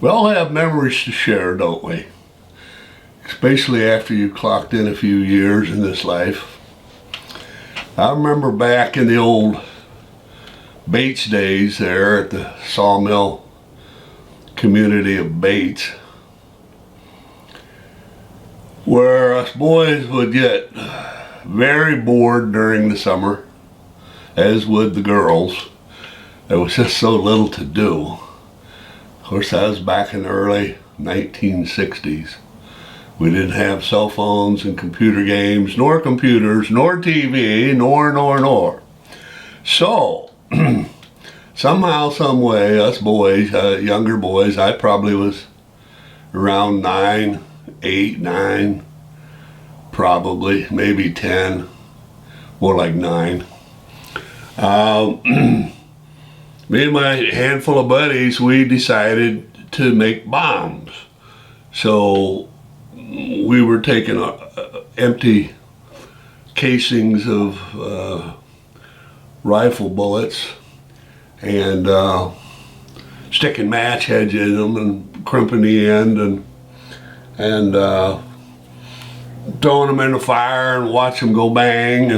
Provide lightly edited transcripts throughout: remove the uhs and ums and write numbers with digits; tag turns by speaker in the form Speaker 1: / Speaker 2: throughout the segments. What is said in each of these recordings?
Speaker 1: We all have memories to share, don't we? Especially after you clocked in a few years in this life. I remember back in the old Bates days there at the sawmill community of Bates, where us boys would get very bored during the summer, as would the girls. There was just so little to do. Of course, that was back in the early 1960s. We didn't have cell phones and computer games, nor computers, nor TV, nor. So, somehow, some way, us boys, younger boys, I probably was around 9, 8, 9, probably, maybe 10, more like 9. Me and my handful of buddies, we decided to make bombs. So we were taking empty casings of rifle bullets and sticking match heads in them and crimping the end and throwing them in the fire and watch them go bang.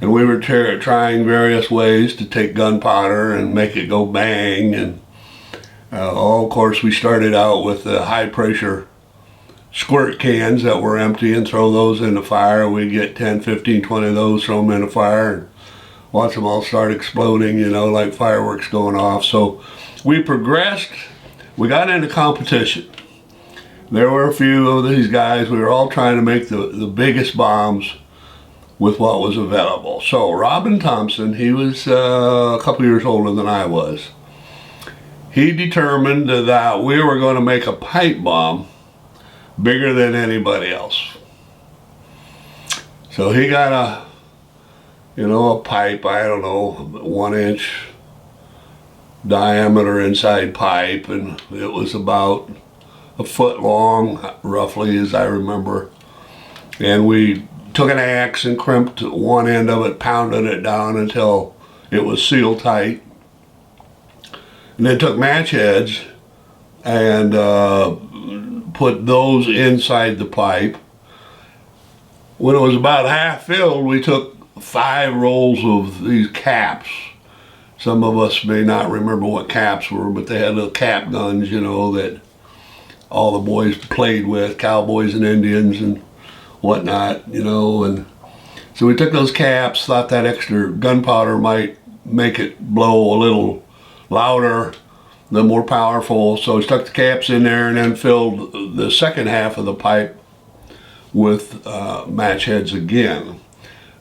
Speaker 1: And we were trying various ways to take gunpowder and make it go bang. And of course, we started out with the high pressure squirt cans that were empty and throw those in the fire. We'd get 10, 15, 20 of those, throw them in the fire and watch them all start exploding, you know, like fireworks going off. So we progressed. We got into competition. There were a few of these guys. We were all trying to make the biggest bombs with what was available. So Robin Thompson, he was a couple years older than I was. He determined that we were going to make a pipe bomb bigger than anybody else. So he got a pipe, I don't know, 1 inch diameter inside pipe, and it was about a foot long, roughly, as I remember. And we took an axe and crimped one end of it, pounded it down until it was seal tight. And then took match heads and put those inside the pipe. When it was about half filled, we took 5 rolls of these caps. Some of us may not remember what caps were, but they had little cap guns, you know, that all the boys played with, cowboys and Indians and whatnot, you know. And so we took those caps, thought that extra gunpowder might make it blow a little louder, a little more powerful. So we stuck the caps in there and then filled the second half of the pipe with match heads again.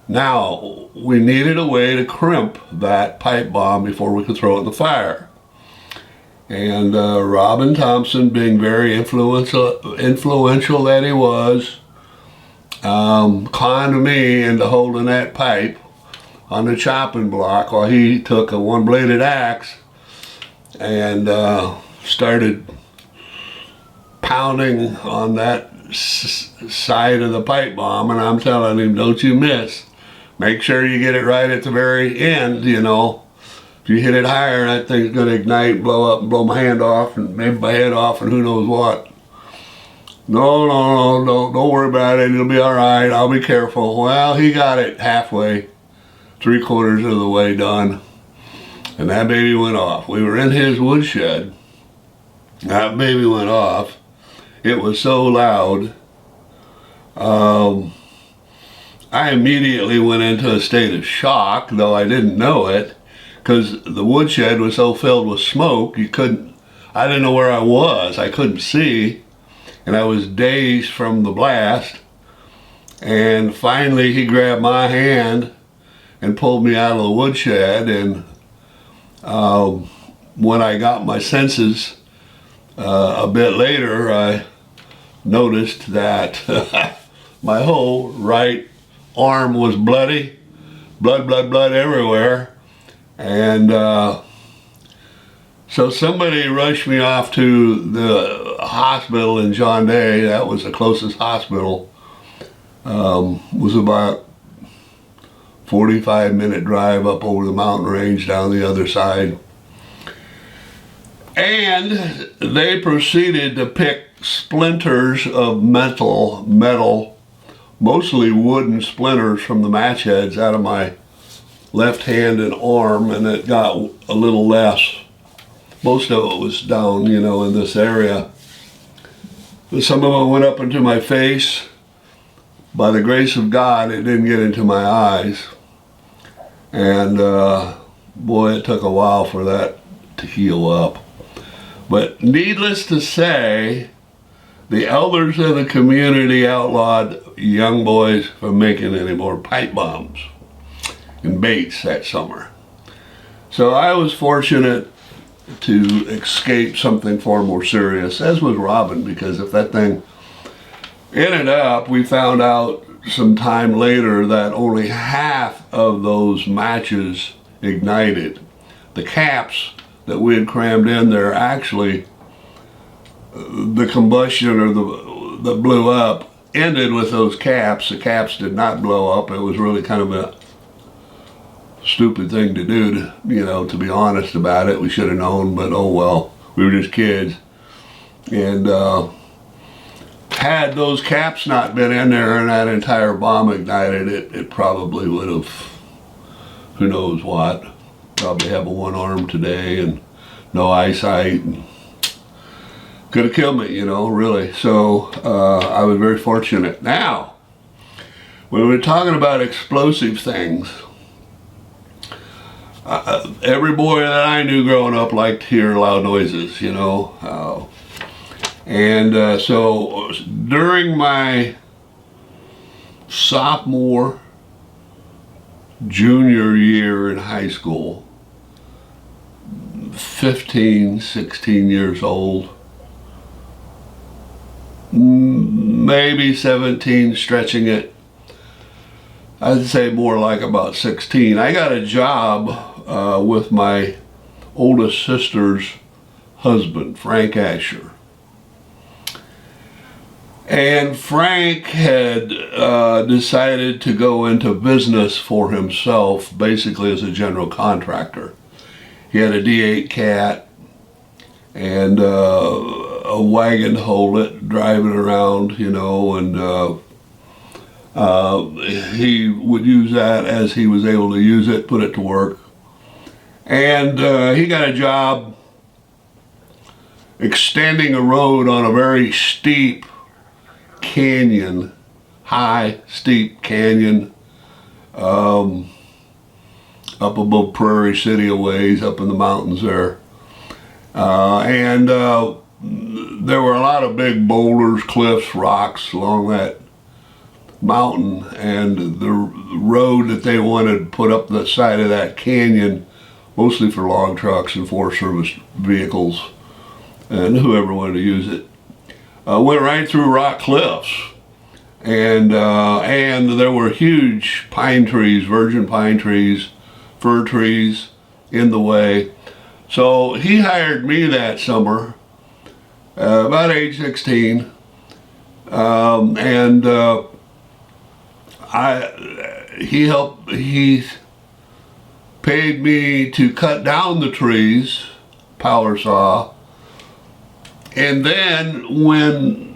Speaker 1: Now, we needed a way to crimp that pipe bomb before we could throw it in the fire. And Robin Thompson, being very influential that he was, conned me into holding that pipe on the chopping block while he took a one-bladed axe and started pounding on that side of the pipe bomb. And I'm telling him, don't you miss. Make sure you get it right at the very end, you know. If you hit it higher, that thing's going to ignite, blow up, and blow my hand off, and maybe my head off, and who knows what. No, don't worry about it. It'll be all right. I'll be careful. Well, he got it halfway, 3/4 of the way done, and that baby went off. We were in his woodshed. That baby went off. It was so loud. I immediately went into a state of shock, though I didn't know it, because the woodshed was so filled with smoke, I didn't know where I was. I couldn't see, and I was dazed from the blast. And finally he grabbed my hand and pulled me out of the woodshed, and when I got my senses a bit later, I noticed that my whole right arm was bloody, blood everywhere. And so somebody rushed me off to the hospital in John Day. That was the closest hospital. Was about 45-minute drive up over the mountain range down the other side. And they proceeded to pick splinters of metal, mostly wooden splinters from the match heads out of my left hand and arm, and it got a little less. Most of it was down, you know, in this area. But some of it went up into my face. By the grace of God, it didn't get into my eyes. And boy, it took a while for that to heal up. But needless to say, the elders of the community outlawed young boys from making any more pipe bombs and baits that summer. So I was fortunate to escape something far more serious, as was Robin, because if that thing ended up, we found out some time later that only half of those matches ignited. The caps that we had crammed in there, actually, the combustion or that blew up ended with those caps. The caps did not blow up. It was really kind of a stupid thing to do, to be honest about it. We should have known, but oh well, we were just kids. And had those caps not been in there and that entire bomb ignited, it probably would have, who knows what, probably have a one arm today and no eyesight. And could have killed me, really. So I was very fortunate. Now, when we're talking about explosive things, every boy that I knew growing up liked to hear loud noises, and so during my sophomore, junior year in high school, 15, 16 years old, maybe 17, stretching it, I'd say more like about 16. I got a job with my oldest sister's husband, Frank Asher. And Frank had decided to go into business for himself, basically as a general contractor. He had a D8 Cat and a wagon to hold it, driving around, and he would use that as he was able to use it, put it to work. And he got a job extending a road on a very steep canyon, high, steep canyon, up above Prairie City a ways, up in the mountains there. And there were a lot of big boulders, cliffs, rocks along that mountain, and the road that they wanted to put up the side of that canyon, mostly for log trucks and Forest Service vehicles and whoever wanted to use it, went right through rock cliffs, and there were huge pine trees, virgin pine trees, fir trees in the way. So he hired me that summer, about age 16, and he paid me to cut down the trees, power saw. And then when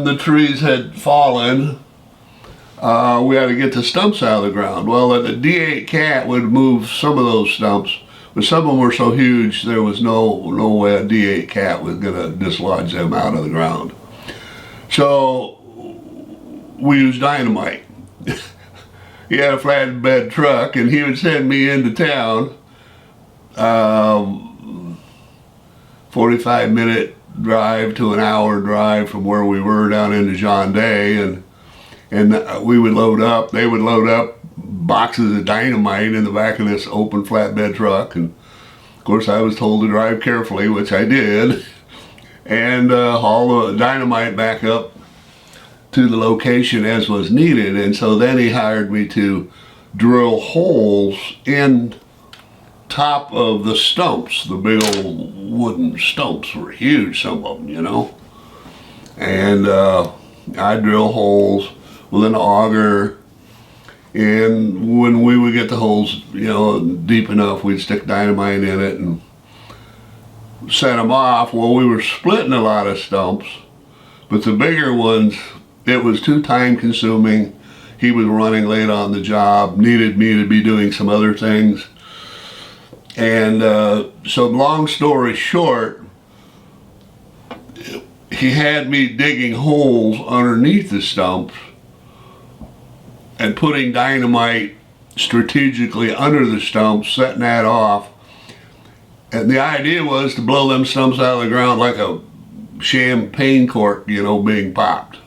Speaker 1: the trees had fallen, we had to get the stumps out of the ground. Well, the D8 Cat would move some of those stumps, but some of them were so huge there was no way a D8 Cat was going to dislodge them out of the ground. So we used dynamite. He had a flatbed truck, and he would send me into town, 45-minute drive to an hour drive from where we were down into John Day, and we would load up, they would load up boxes of dynamite in the back of this open flatbed truck, and of course I was told to drive carefully, which I did, and haul the dynamite back up to the location as was needed. And so then he hired me to drill holes in top of the stumps. The big old wooden stumps were huge, some of them, and I drill holes with an auger, and when we would get the holes deep enough, we'd stick dynamite in it, and set them off. Well, we were splitting a lot of stumps, but the bigger ones, it was too time consuming. He was running late on the job, needed me to be doing some other things. And so long story short, he had me digging holes underneath the stumps and putting dynamite strategically under the stumps, setting that off. And the idea was to blow them stumps out of the ground like a champagne cork, you know, being popped.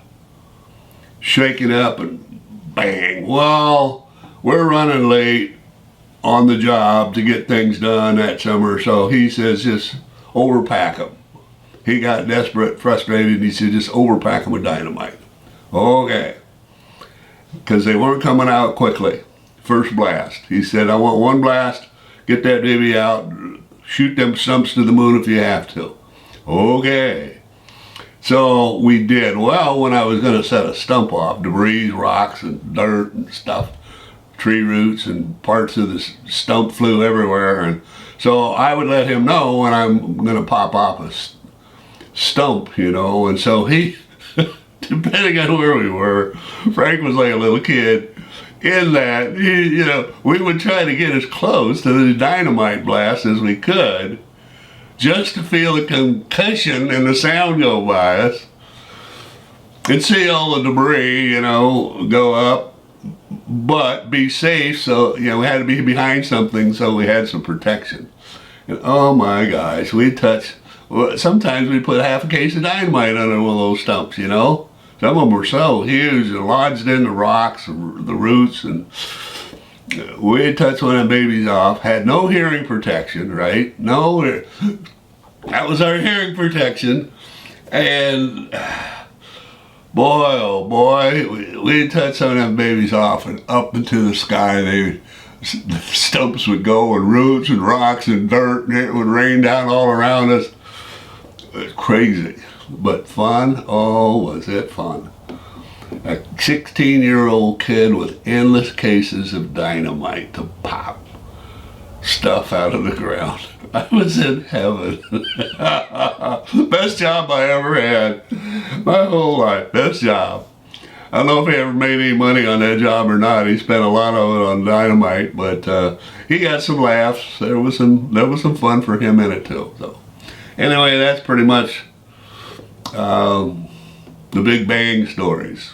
Speaker 1: Shake it up and bang. Well, we're running late on the job to get things done that summer, so he says just overpack them. He got desperate, frustrated, he said just overpack them with dynamite. Okay. Because they weren't coming out quickly. First blast. He said, I want one blast, get that baby out, shoot them stumps to the moon if you have to. Okay. So we did. Well, when I was going to set a stump off, debris, rocks, and dirt and stuff, tree roots and parts of the stump flew everywhere. And so I would let him know when I'm going to pop off a stump, you know. And so he, depending on where we were, Frank was like a little kid. In that, you know, we would try to get as close to the dynamite blast as we could, just to feel the concussion and the sound go by us, and see all the debris, you know, go up, but be safe. So, you know, we had to be behind something, so we had some protection. And oh my gosh, sometimes we put half a case of dynamite under one of those stumps, you know. Some of them were so huge and lodged in the rocks, the roots, and we touched one of them babies off. Had no hearing protection, right? No, that was our hearing protection. And boy, oh boy, we touched some of them babies off, and up into the sky, the stumps would go, and roots and rocks and dirt, and it would rain down all around us. It was crazy. But fun, oh, was it fun. A 16-year-old kid with endless cases of dynamite to pop stuff out of the ground. I was in heaven. Best job I ever had. My whole life, best job. I don't know if he ever made any money on that job or not. He spent a lot of it on dynamite, but he got some laughs. There was some fun for him in it too. So anyway, that's pretty much the Big Bang stories.